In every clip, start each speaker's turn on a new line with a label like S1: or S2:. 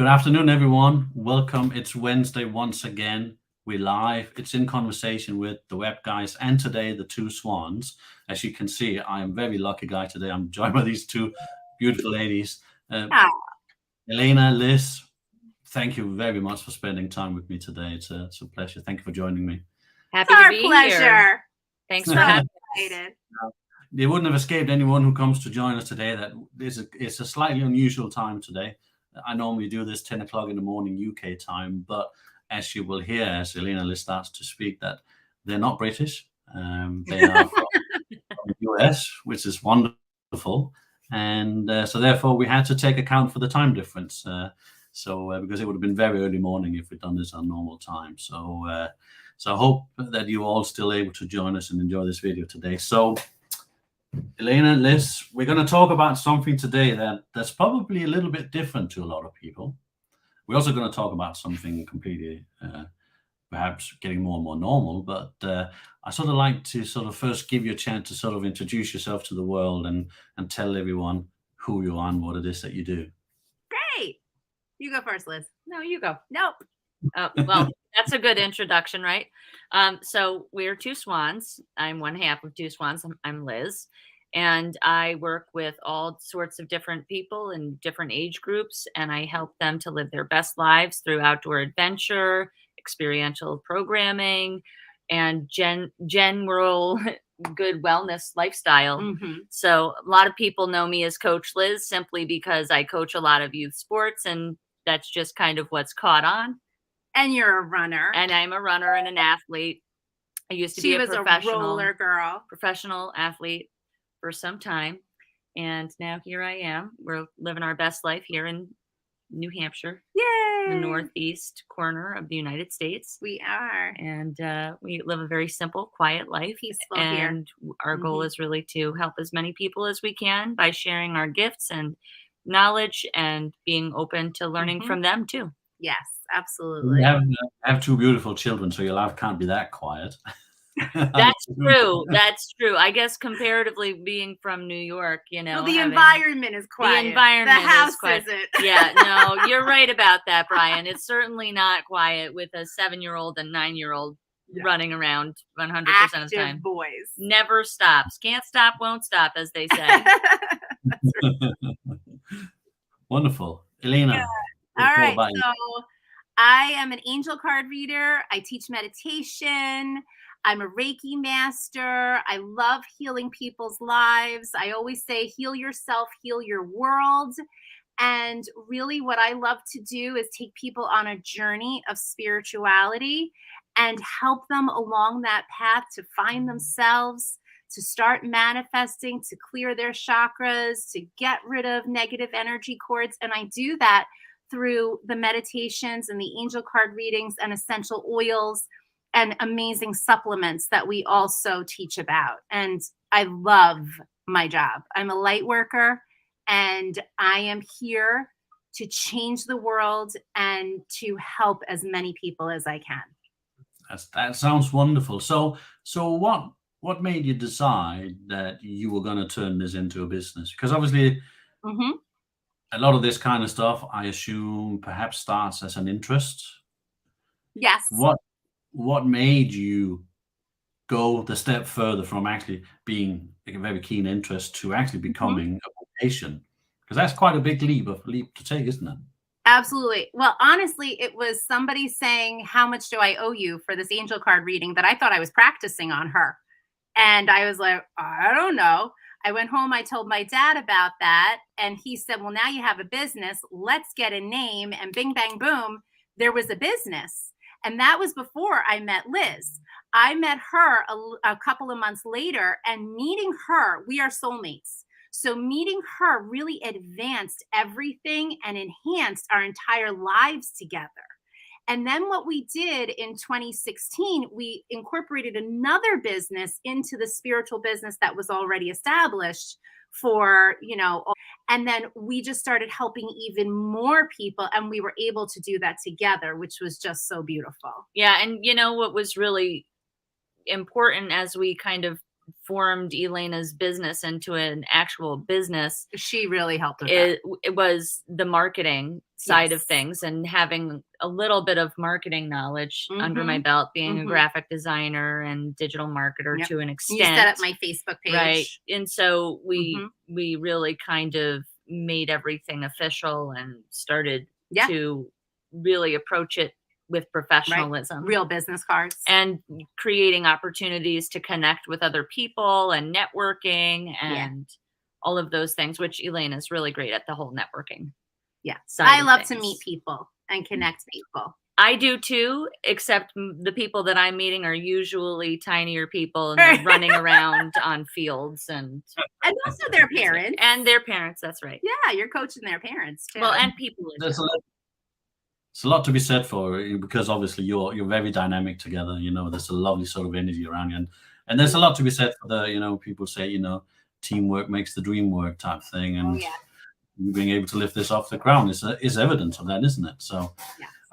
S1: Good afternoon, everyone. Welcome. It's Wednesday once again. We're live. It's in conversation with the web guys and today the Two Swans. As you can see, I am a very lucky guy today. I'm joined by these two beautiful ladies.
S2: Ah,
S1: Elena, Liz, thank you very much for spending time with me today. It's a pleasure. Thank you for joining me.
S2: happy
S3: It's
S2: to
S3: our
S2: be
S3: pleasure.
S2: here. Thanks for having us.
S3: Excited.
S1: It wouldn't have escaped anyone who comes to join us today that it's a slightly unusual time today. I normally do this 10 o'clock in the morning UK time, but as you will hear as Elena Liz starts to speak, that they're not British. They are from the US, which is wonderful. And so therefore we had to take account for the time difference. Because it would have been very early morning if we'd done this on normal time. So I hope that you're all still able to join us and enjoy this video today. So Elena, Liz, we're going to talk about something today that's probably a little bit different to a lot of people. We're also going to talk about something completely, perhaps getting more and more normal. But I sort of like to sort of first give you a chance to sort of introduce yourself to the world and tell everyone who you are and what it is that you do.
S3: Great. You go first, Liz.
S2: No, you go.
S3: Nope.
S2: Well, that's a good introduction, right? So we're Two Swans. I'm one half of Two Swans. I'm Liz. And I work with all sorts of different people in different age groups, and I help them to live their best lives through outdoor adventure, experiential programming, and general good wellness lifestyle.
S3: Mm-hmm.
S2: So a lot of people know me as Coach Liz simply because I coach a lot of youth sports, and that's just kind of what's caught on.
S3: And you're a runner.
S2: And I'm a runner and an athlete. I used to
S3: She
S2: be
S3: was a roller girl.
S2: professional athlete for some time. And now here I am. We're living our best life here in New Hampshire,
S3: Yay.
S2: the northeast corner of the United States.
S3: We are.
S2: And we live a very simple, quiet life.
S3: Peaceful
S2: and
S3: here.
S2: Our goal is really to help as many people as we can by sharing our gifts and knowledge and being open to learning from them too.
S3: Yes, absolutely.
S1: I have two beautiful children, so your life can't be that quiet.
S2: That's true. That's true. I guess comparatively being from New York,
S3: well, the environment is quiet.
S2: The environment
S3: the house
S2: is quiet.
S3: isn't.
S2: Yeah, no, you're right about that, Brian. It's certainly not quiet with a 7-year-old and 9-year-old running around 100% of the time.
S3: Active boys.
S2: Never stops. Can't stop, won't stop, as they say.
S3: That's right.
S1: Wonderful. Elena.
S3: Yeah. All right. So I am an angel card reader. I teach meditation. I'm a Reiki master. I love healing people's lives. I always say, heal yourself, heal your world. And really what I love to do is take people on a journey of spirituality and help them along that path to find themselves, to start manifesting, to clear their chakras, to get rid of negative energy cords. And I do that through the meditations and the angel card readings and essential oils and amazing supplements that we also teach about. And I love my job. I'm a light worker, and I am here to change the world and to help as many people as I can.
S1: That sounds wonderful. So what made you decide that you were going to turn this into a business? Because obviously a lot of this kind of stuff, I assume, perhaps starts as an interest.
S3: Yes.
S1: What made you go the step further from actually being a very keen interest to actually becoming a vocation? Because that's quite a big leap to take, isn't it?
S3: Absolutely. Well, honestly, it was somebody saying, how much do I owe you for this angel card reading, that I thought I was practicing on her. And I was like, I don't know. I went home, I told my dad about that. And he said, well, now you have a business. Let's get a name. And bing, bang, boom, there was a business. And that was before I met Liz. I met her a couple of months later, and meeting her, we are soulmates. So meeting her really advanced everything and enhanced our entire lives together. And then what we did in 2016, we incorporated another business into the spiritual business that was already established for, and then we just started helping even more people, and we were able to do that together, which was just so beautiful.
S2: Yeah. And what was really important as we kind of formed Elena's business into an actual business,
S3: she really helped with
S2: it was the marketing. side of
S3: Yes.
S2: things, and having a little bit of marketing knowledge under my belt, being a graphic designer and digital marketer
S3: Yep.
S2: to an
S3: You
S2: extent.
S3: set up my Facebook page.
S2: Right. And so we really kind of made everything official and started
S3: Yeah.
S2: to really approach it with professionalism.
S3: Real business cards.
S2: And creating opportunities to connect with other people and networking and all of those things, which Elena is really great at, the whole networking.
S3: Yeah.
S2: side
S3: I
S2: of
S3: love to
S2: things.
S3: meet people and connect people.
S2: I do too, except the people that I'm meeting are usually tinier people and they're running around on fields
S3: And also their parents.
S2: and their parents. That's right.
S3: Yeah, you're coaching their parents too.
S2: Well, and people.
S1: There's a lot to be said for you, because obviously you're very dynamic together. There's a lovely sort of energy around you, and there's a lot to be said for the people say teamwork makes the dream work type thing, and you being able to lift this off the ground is evidence of that, isn't it? So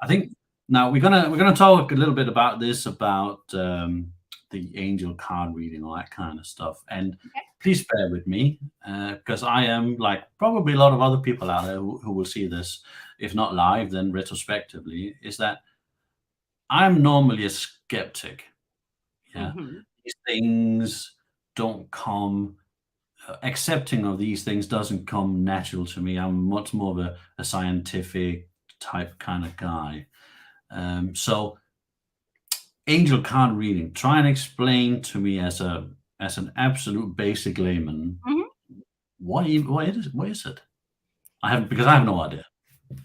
S1: I think now we're gonna talk a little bit about the angel card reading, all that kind of stuff, and please bear with me because I am, like probably a lot of other people out there who will see this, if not live, then retrospectively, is that I'm normally a skeptic. Yeah, these things don't come. Accepting of these things doesn't come natural to me. I'm much more of a scientific type kind of guy. So angel card reading, try and explain to me as an absolute basic layman, what is it? I have no idea.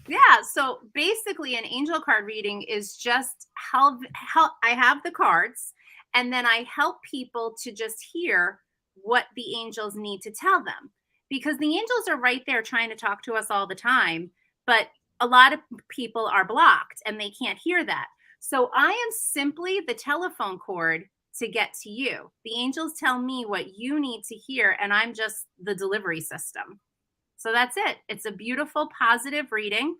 S3: Yeah, so basically an angel card reading is just how I have the cards, and then I help people to just hear what the angels need to tell them, because the angels are right there trying to talk to us all the time, but a lot of people are blocked and they can't hear that. So I am simply the telephone cord to get to you. The angels tell me what you need to hear, and I'm just the delivery system. So that's it. It's a beautiful, positive reading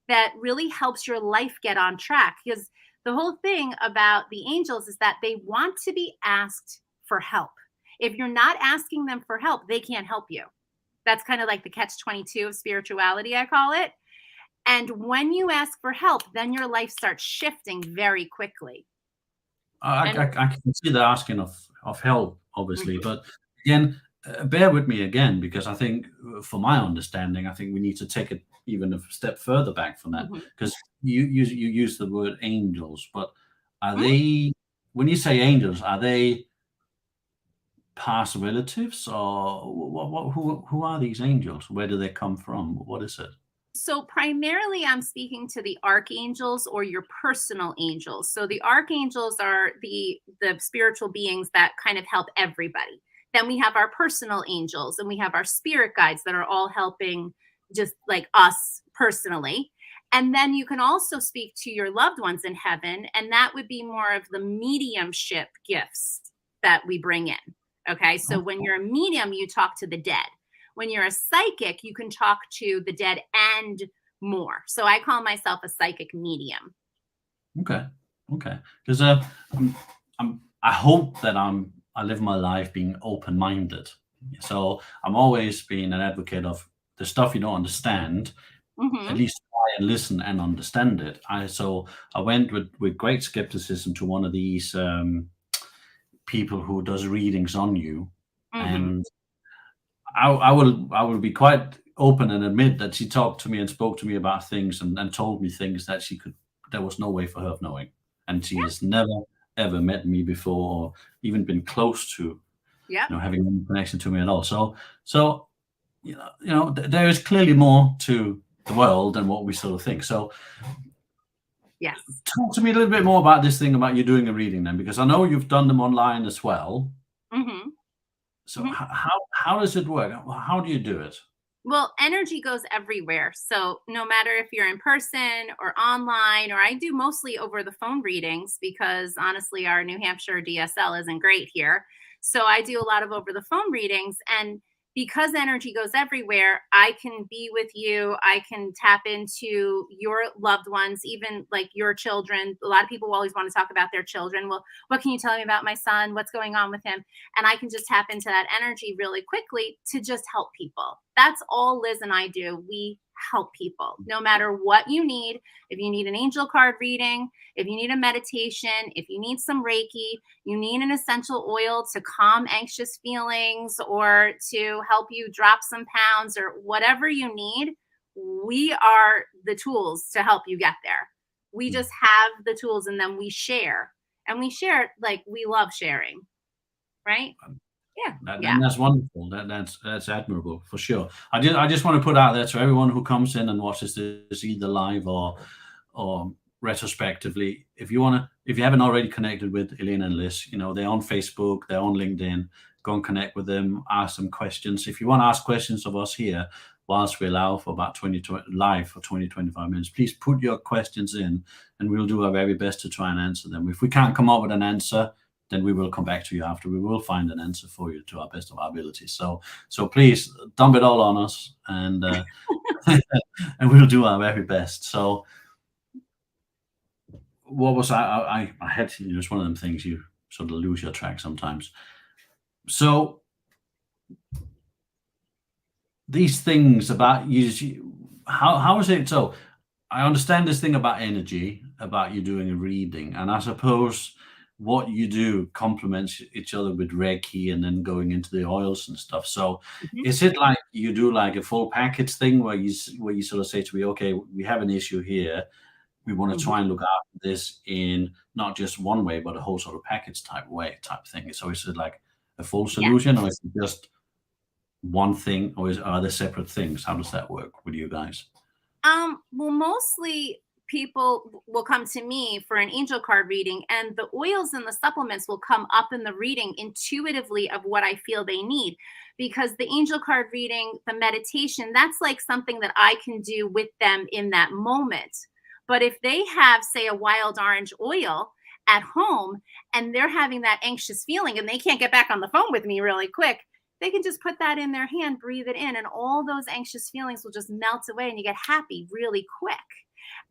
S3: that really helps your life get on track, because the whole thing about the angels is that they want to be asked for help. If you're not asking them for help, they can't help you. That's kind of like the catch-22 of spirituality, I call it. And when you ask for help, then your life starts shifting very quickly.
S1: I can see the asking of help, obviously, but again, bear with me again, because I think, for my understanding, I think we need to take it even a step further back from that, because you use the word angels, but are they, when you say angels, are they past relatives, or who are these angels? Where do they come from? What is it?
S3: So primarily I'm speaking to the archangels or your personal angels. So the archangels are the spiritual beings that kind of help everybody. Then we have our personal angels, and we have our spirit guides that are all helping just like us personally. And then you can also speak to your loved ones in heaven, and that would be more of the mediumship gifts that we bring in. Okay, so when you're a medium, you talk to the dead. When you're a psychic, you can talk to the dead and more. So I call myself a psychic medium.
S1: Okay. Because I hope that I live my life being open-minded. So I'm always being an advocate of the stuff you don't understand. At least try and listen and understand it. So I went with great skepticism to one of these people who does readings on you, and I will be quite open and admit that she talked to me and spoke to me about things and told me things that there was no way for her of knowing. And she has never, ever met me before, or even been close to having any connection to me at all. So there is clearly more to the world than what we sort of think. So
S3: yes,
S1: talk to me a little bit more about this thing about you doing a reading then, because I know you've done them online as well. So how does it work? How do you do it?
S3: Well, energy goes everywhere. So no matter if you're in person or online, or I do mostly over the phone readings, because honestly, our New Hampshire DSL isn't great here. So I do a lot of over the phone readings, and because energy goes everywhere, I can be with you. I can tap into your loved ones, even like your children. A lot of people always want to talk about their children. Well, what can you tell me about my son? What's going on with him? And I can just tap into that energy really quickly to just help people. That's all Liz and I do. We help people no matter what you need. If you need an angel card reading, if you need a meditation, if you need some Reiki, you need an essential oil to calm anxious feelings or to help you drop some pounds or whatever you need, we are the tools to help you get there. We just have the tools, and then we share. And we share like we love sharing, right?
S1: And that's wonderful. That's admirable for sure. I just want to put out there to everyone who comes in and watches this either live or retrospectively. If you haven't already connected with Elena and Liz, they're on Facebook, they're on LinkedIn. Go and connect with them. Ask them questions. If you want to ask questions of us here, whilst we allow for about 25 minutes, please put your questions in, and we'll do our very best to try and answer them. If we can't come up with an answer, then we will come back to you after. We will find an answer for you to our best of our ability. So please dump it all on us, and and we'll do our very best. So what was I had, it's one of them things you sort of lose your track sometimes. So these things about you, how is it? So I understand this thing about energy, about you doing a reading, and I suppose what you do complements each other with Reiki and then going into the oils and stuff. So is it like you do like a full package thing where you sort of say to me, okay, we have an issue here, we want to try and look after this in not just one way, but a whole sort of package type thing? So is it like a full solution, or is it just one thing, or are there separate things? How does that work with you guys?
S3: Well, mostly people will come to me for an angel card reading, and the oils and the supplements will come up in the reading intuitively of what I feel they need, because the angel card reading, the meditation, that's like something that I can do with them in that moment. But if they have, say, a wild orange oil at home and they're having that anxious feeling and they can't get back on the phone with me really quick, they can just put that in their hand, breathe it in, and all those anxious feelings will just melt away and you get happy really quick.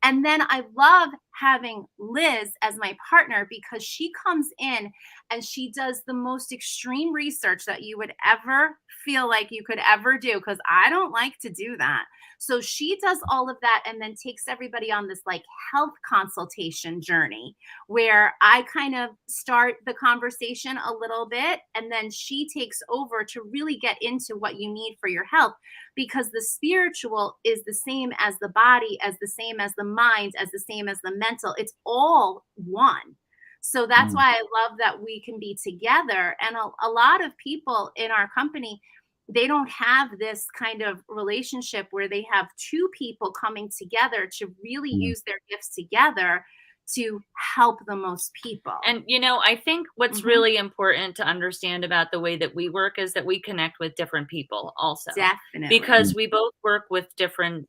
S3: And then I love having Liz as my partner, because she comes in and she does the most extreme research that you would ever feel like you could ever do, because I don't like to do that. So she does all of that and then takes everybody on this like health consultation journey where I kind of start the conversation a little bit, and then she takes over to really get into what you need for your health, because the spiritual is the same as the body, as the same as the mind, as the same as the mental. It's all one. So that's why I love that we can be together. And a lot of people in our company, they don't have this kind of relationship where they have two people coming together to really use their gifts together to help the most people.
S2: And, I think what's really important to understand about the way that we work is that we connect with different people also.
S3: Definitely.
S2: Because we both work with different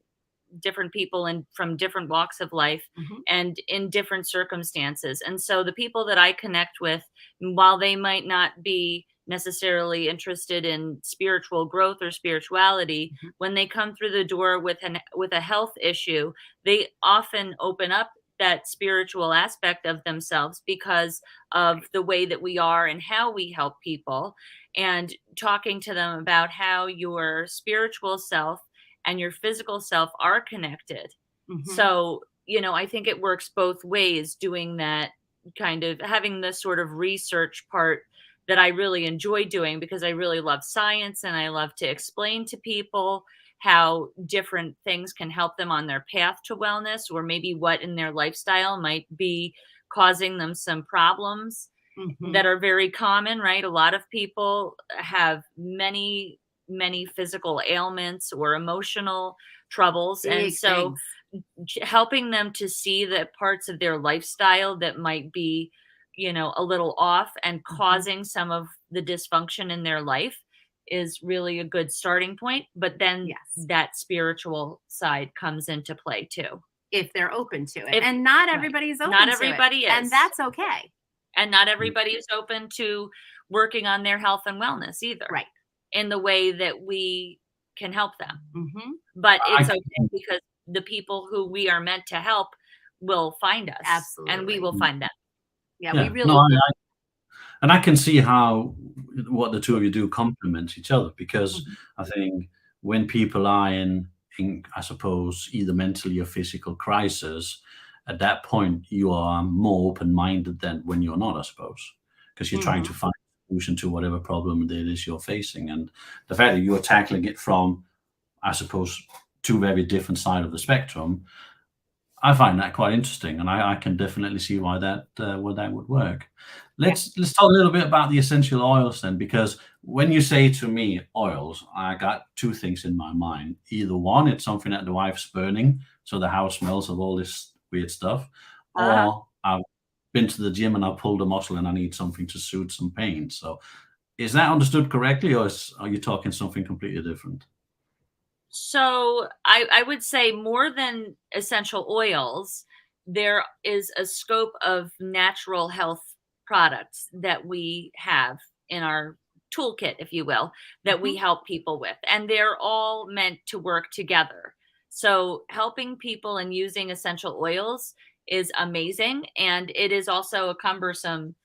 S2: people and from different walks of life and in different circumstances. And so the people that I connect with, while they might not be necessarily interested in spiritual growth or spirituality, when they come through the door with a health issue, they often open up that spiritual aspect of themselves because of the way that we are and how we help people, and talking to them about how your spiritual self and your physical self are connected. So, I think it works both ways, doing that, kind of having this sort of research part that I really enjoy doing, because I really love science and I love to explain to people how different things can help them on their path to wellness, or maybe what in their lifestyle might be causing them some problems that are very common, right? A lot of people have many physical ailments or emotional troubles.
S3: Big
S2: and so helping them to see the parts of their lifestyle that might be, a little off and causing some of the dysfunction in their life is really a good starting point. But then that spiritual side comes into play too,
S3: if they're open to it. And not everybody's open to it.
S2: Not everybody is.
S3: And that's okay.
S2: And not everybody is open to working on their health and wellness either.
S3: Right.
S2: In the way that we can help them. But it's okay, because the people who we are meant to help will find us.
S3: Absolutely.
S2: And we will find them.
S3: Yeah, we really
S1: and I can see how what the two of you do complement each other, because I think when people are in I suppose, either mentally or physical crisis, at that point you are more open-minded than when you're not, I suppose, because you're trying to find a solution to whatever problem it is you're facing. And the fact that you're tackling it from, I suppose, two very different sides of the spectrum, I find that quite interesting, and I can definitely see why that would work. Let's talk a little bit about the essential oils then, because when you say to me oils, I got two things in my mind. Either one, it's something that the wife's burning, so the house smells of all this weird stuff, or I've been to the gym and I pulled a muscle and I need something to soothe some pain. So, is that understood correctly, or are you talking something completely different?
S2: So I would say more than essential oils, there is a scope of natural health products that we have in our toolkit, if you will, that we help people with. And they're all meant to work together. So helping people and using essential oils is amazing. And it is also a cumbersome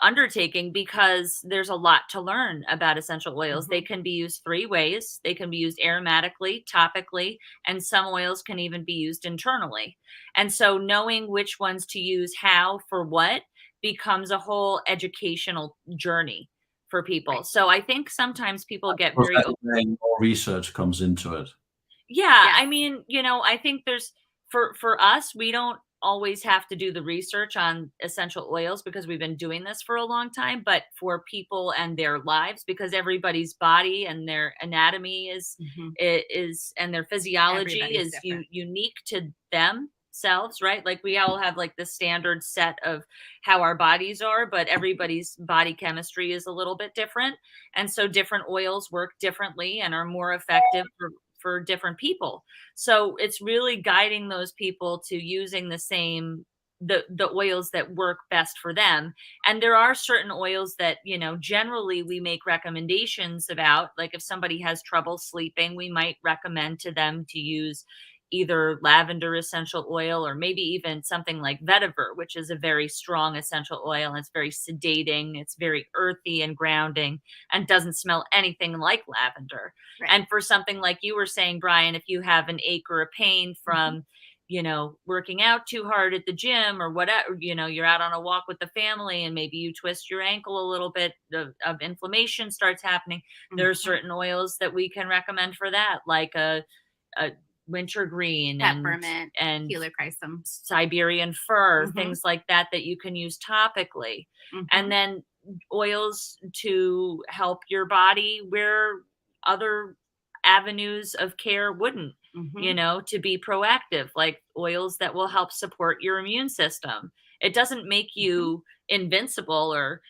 S2: undertaking because there's a lot to learn about essential oils. They can be used three ways. They can be used aromatically, topically, and some oils can even be used internally. And so knowing which ones to use how for what becomes a whole educational journey for people. So I think sometimes people get
S1: Because
S2: very
S1: that's where more research comes into it.
S2: yeah,
S3: Yes.
S2: I mean, I think there's for us, we don't always have to do the research on essential oils because we've been doing this for a long time, but for people and their lives, because everybody's body and their anatomy is and their physiology
S3: Everybody's
S2: is
S3: different.
S2: unique to themselves, right? Like we all have like the standard set of how our bodies are, but everybody's body chemistry is a little bit different. And so different oils work differently and are more effective for different people. So it's really guiding those people to using the oils that work best for them. And there are certain oils that, generally we make recommendations about. Like if somebody has trouble sleeping, we might recommend to them to use either lavender essential oil or maybe even something like vetiver, which is a very strong essential oil. And it's very sedating, it's very earthy and grounding and doesn't smell anything like lavender.
S3: Right.
S2: And for something like you were saying, Brian, if you have an ache or a pain from, working out too hard at the gym or whatever, you're out on a walk with the family and maybe you twist your ankle a little bit of inflammation starts happening. There are certain oils that we can recommend for that, like a wintergreen
S3: Peppermint,
S2: and
S3: helichrysum,
S2: Siberian fir, things like that you can use topically. And then oils to help your body where other avenues of care wouldn't, to be proactive, like oils that will help support your immune system. It doesn't make you invincible or,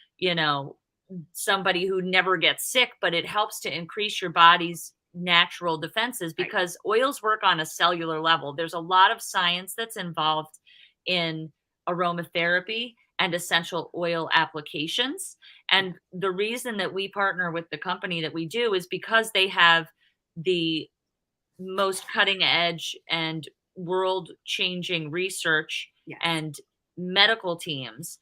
S2: somebody who never gets sick, but it helps to increase your body's natural defenses because oils work on a cellular level. There's a lot of science that's involved in aromatherapy and essential oil applications. And the reason that we partner with the company that we do is because they have the most cutting edge and world changing research and medical teams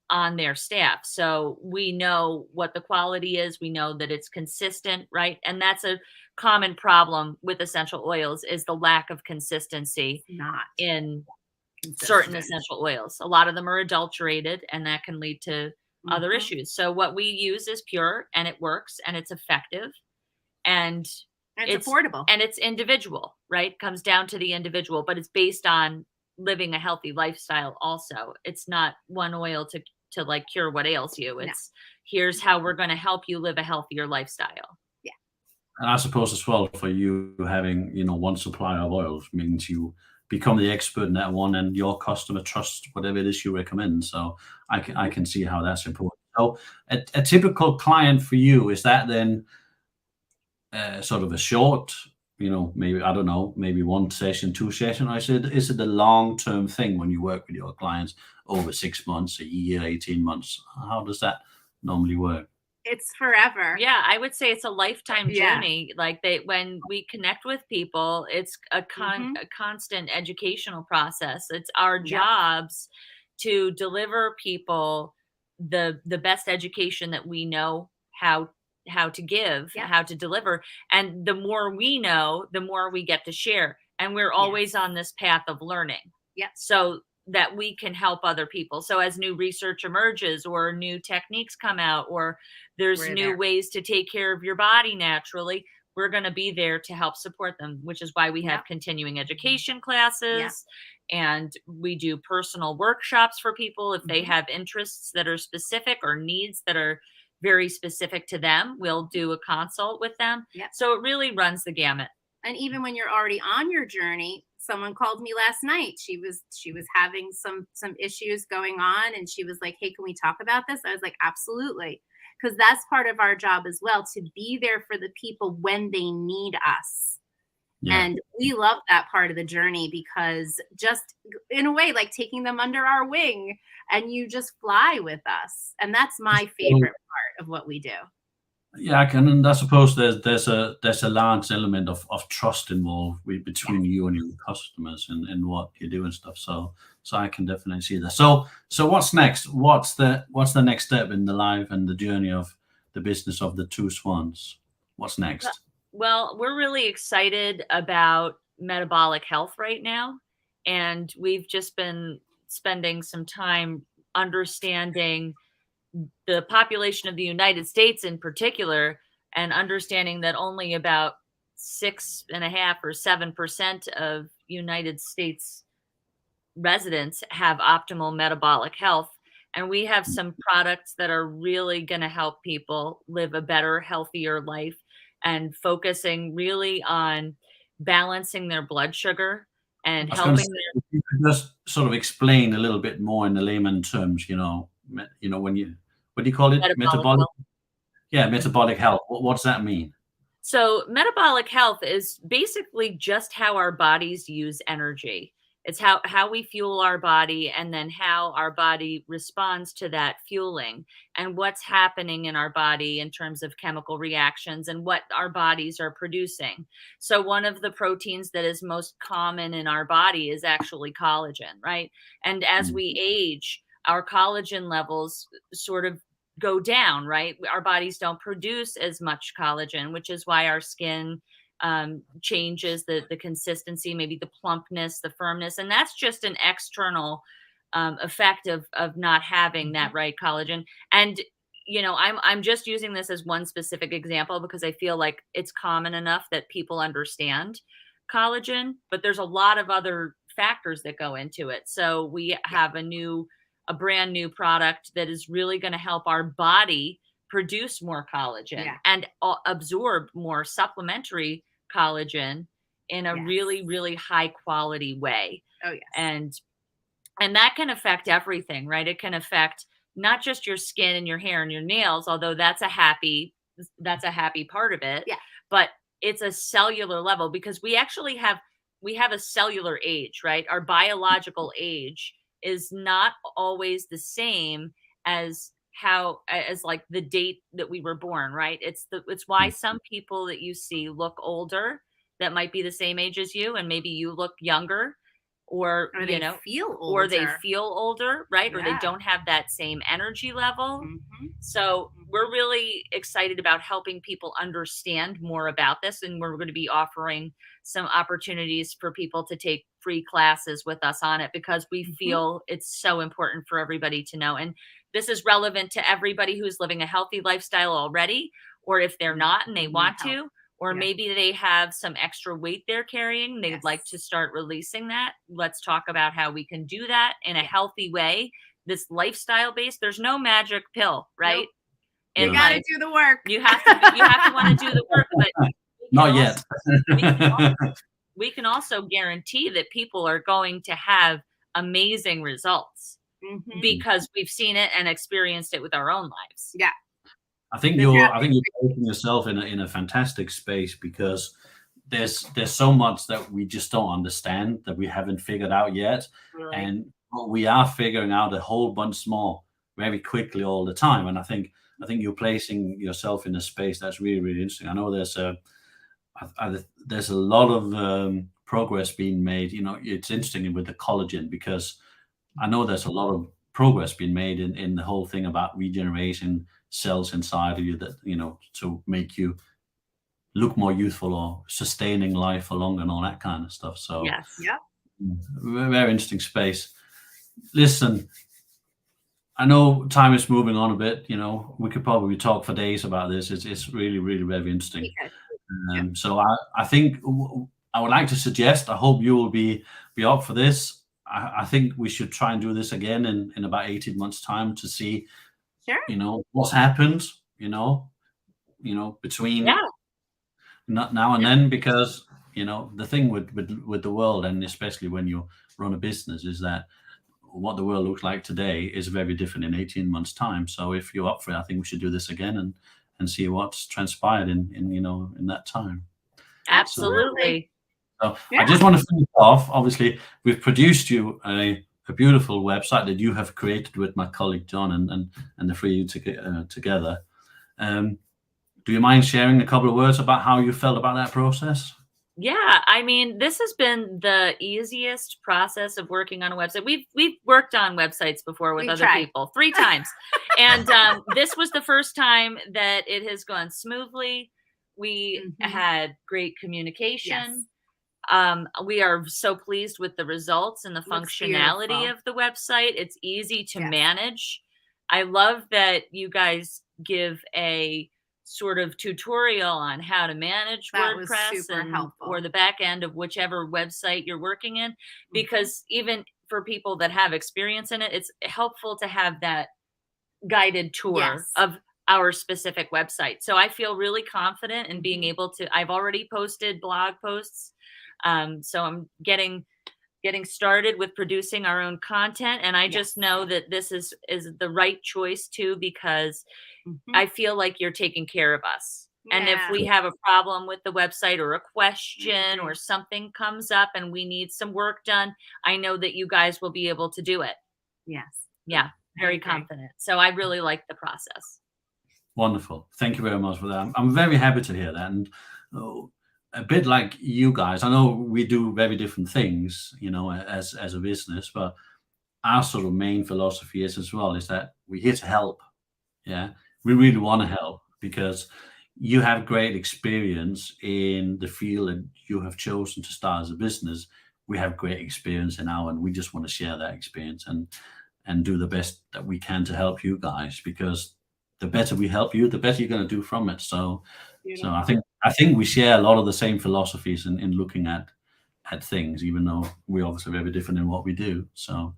S2: on their staff. So we know what the quality is. We know that it's consistent, right? And that's a common problem with essential oils is the lack of consistency
S3: not
S2: in certain essential oils. A lot of them are adulterated and that can lead to other issues. So what we use is pure and it works and it's effective and
S3: it's affordable
S2: and it's individual, right? Comes down to the individual, but it's based on living a healthy lifestyle also. It's not one oil to like cure what ails you. It's here's how we're going to help you live a healthier lifestyle.
S3: Yeah.
S1: And I suppose as well for you having, one supplier of oils means you become the expert in that one and your customer trusts whatever it is you recommend. So I can see how that's important. So a typical client for you, is that then sort of a short, maybe, I don't know, maybe one session, two session, or is it a long-term thing when you work with your clients over 6 months, a year, 18 months? How does that normally work?
S3: It's forever.
S2: Yeah, I would say it's a lifetime journey. Like when we connect with people, it's a constant educational process. It's our jobs to deliver people the best education that we know how how to give,
S3: Yeah.
S2: how to deliver. And the more we know, the more we get to share. And we're always on this path of learning.
S3: Yep.
S2: So that we can help other people. So as new research emerges or new techniques come out, or there's
S3: We're
S2: new
S3: there.
S2: ways to take care of your body naturally, we're going to be there to help support them, which is why we have
S3: Yep.
S2: continuing education classes, and we do personal workshops for people if they have interests that are specific or needs that are very specific to them. We'll do a consult with them.
S3: Yep.
S2: So it really runs the gamut.
S3: And even when you're already on your journey, someone called me last night. She was having some issues going on, and she was like, "Hey, can we talk about this?" I was like, "Absolutely." Because that's part of our job as well, to be there for the people when they need us.
S1: Yeah.
S3: And we love that part of the journey, because just in a way, like taking them under our wing, and you just fly with us. And that's my favorite part of what we do.
S1: Yeah, and I suppose there's a large element of trust involved between you and your customers and what you do and stuff. So I can definitely see that. So what's next? What's the next step in the life and the journey of the business of the Two Swans? What's next?
S2: Well, we're really excited about metabolic health right now, and we've just been spending some time understanding the population of the United States in particular, and understanding that only about 6.5 or 7% of United States residents have optimal metabolic health. And we have some products that are really going to help people live a better, healthier life, and focusing really on balancing their blood sugar and
S1: I was going to
S2: helping
S1: say, if you could just sort of explain a little bit more in the layman terms, when you, what do you call it?
S2: metabolic health.
S1: Yeah, metabolic health. What's that mean?
S2: So metabolic health is basically just how our bodies use energy. It's how we fuel our body, and then how our body responds to that fueling, and what's happening in our body in terms of chemical reactions and what our bodies are producing. So one of the proteins that is most common in our body is actually collagen, right? And as we age, our collagen levels sort of go down, right? Our bodies don't produce as much collagen, which is why our skin changes the consistency, maybe the plumpness, the firmness, and that's just an external effect of not having that right collagen. And I'm just using this as one specific example because I feel like it's common enough that people understand collagen, but there's a lot of other factors that go into it. So we have a brand new product that is really going to help our body produce more collagen and absorb more supplementary collagen in a really, really high quality way.
S3: Oh, yes.
S2: And that can affect everything, right? It can affect not just your skin and your hair and your nails, although that's a happy part of it.
S3: Yeah.
S2: But it's a cellular level, because we actually have a cellular age, right? Our biological age is not always the same as like the date that we were born, right? It's why some people that you see look older that might be the same age as you, and maybe you look younger, or
S3: they feel older.
S2: or they feel older, right? Or they don't have that same energy level. So we're really excited about helping people understand more about this, and we're going to be offering some opportunities for people to take free classes with us on it, because we feel it's so important for everybody to know. And this is relevant to everybody who's living a healthy lifestyle already, or if they're not and they want to, or maybe they have some extra weight they're carrying, they'd like to start releasing that. Let's talk about how we can do that in a healthy way. This lifestyle based, there's no magic pill, right?
S3: Nope. You got to do the work.
S2: You have to want to do the work, but
S1: not yet.
S2: We can also guarantee that people are going to have amazing results because we've seen it and experienced it with our own lives.
S3: Yeah.
S1: I think you're putting yourself in a fantastic space, because there's so much that we just don't understand, that we haven't figured out yet.
S3: Right.
S1: And we are figuring out a whole bunch more very quickly all the time. And I think you're placing yourself in a space that's really, really interesting. I know there's a lot of progress being made. It's interesting with the collagen, because I know there's a lot of progress being made in the whole thing about regeneration, cells inside of you that, to make you look more youthful or sustaining life for longer and all that kind of stuff. So
S2: Yes.
S3: Yep.
S1: very interesting space. Listen, I know time is moving on a bit. We could probably talk for days about this. It's really, really very interesting.
S3: Yeah.
S1: So I think I would like to suggest, I hope you will be up for this. I think we should try and do this again in about 18 months time to see,
S3: Sure.
S1: what's happened, between now and then, because, the thing with the world, and especially when you run a business, is that what the world looks like today is very different in 18 months time. So if you're up for it, I think we should do this again and see what's transpired in that time.
S2: Absolutely.
S1: So I just want to finish off. Obviously, we've produced you a beautiful website that you have created with my colleague John and the three of you together. Do you mind sharing a couple of words about how you felt about that process?
S2: Yeah, I mean, this has been the easiest process of working on a website. We've worked on websites before with other people 3 times, and this was the first time that it has gone smoothly. We had great communication. We are so pleased with the results and the functionality of the website. It's easy to manage. I love that you guys give a sort of tutorial on how to manage WordPress or the back end of whichever website you're working in, because even for people that have experience in it, it's helpful to have that guided tour of our specific website. So I feel really confident in being able to, I've already posted blog posts. So I'm getting started with producing our own content. And I just know that this is the right choice too, because I feel like you're taking care of us. And if we have a problem with the website or a question or something comes up and we need some work done, I know that you guys will be able to do it.
S3: Yes.
S2: Yeah. Very confident. So I really like the process.
S1: Wonderful. Thank you very much for that. I'm very happy to hear that. And a bit like you guys, I know we do very different things, as a business, but our sort of main philosophy is that we're here to help. Yeah. We really want to help because you have great experience in the field and you have chosen to start as a business. We have great experience in and we just want to share that experience and do the best that we can to help you guys, because the better we help you, the better you're going to do from it. So I think we share a lot of the same philosophies in looking at things, even though we're obviously very different in what we do. So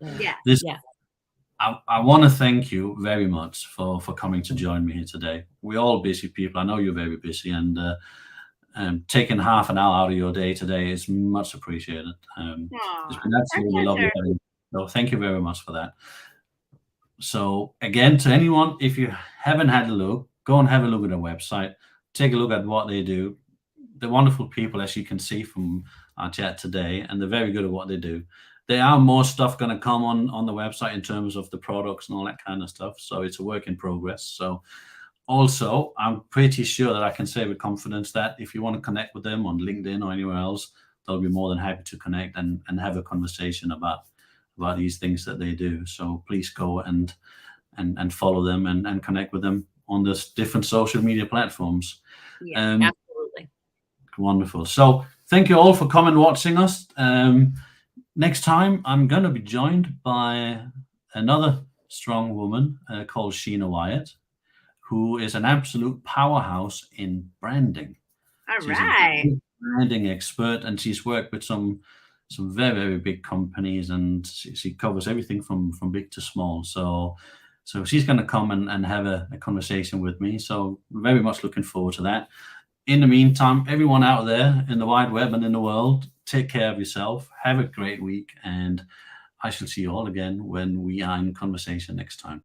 S1: I want to thank you very much for coming to join me here today. We're all busy people. I know you're very busy, and taking half an hour out of your day today is much appreciated. It's been absolutely lovely having you. So thank you very much for that. So again, to anyone, if you haven't had a look, go and have a look at their website. Take a look at what they do. They're wonderful people, as you can see from our chat today, and they're very good at what they do. There are more stuff going to come on the website in terms of the products and all that kind of stuff. So it's a work in progress. So also, I'm pretty sure that I can say with confidence that if you want to connect with them on LinkedIn or anywhere else, they'll be more than happy to connect and have a conversation about these things that they do. So please go and follow them and connect with them on the different social media platforms.
S2: Absolutely.
S1: Wonderful. So thank you all for coming and watching us. Next time, I'm going to be joined by another strong woman called Sheena Wyatt, who is an absolute powerhouse in branding.
S3: She's a
S1: branding expert, and she's worked with some very, very big companies, and she covers everything from big to small. So she's going to come and have a conversation with me. So very much looking forward to that. In the meantime, everyone out there in the wide web and in the world, take care of yourself. Have a great week. And I shall see you all again when we are in conversation next time.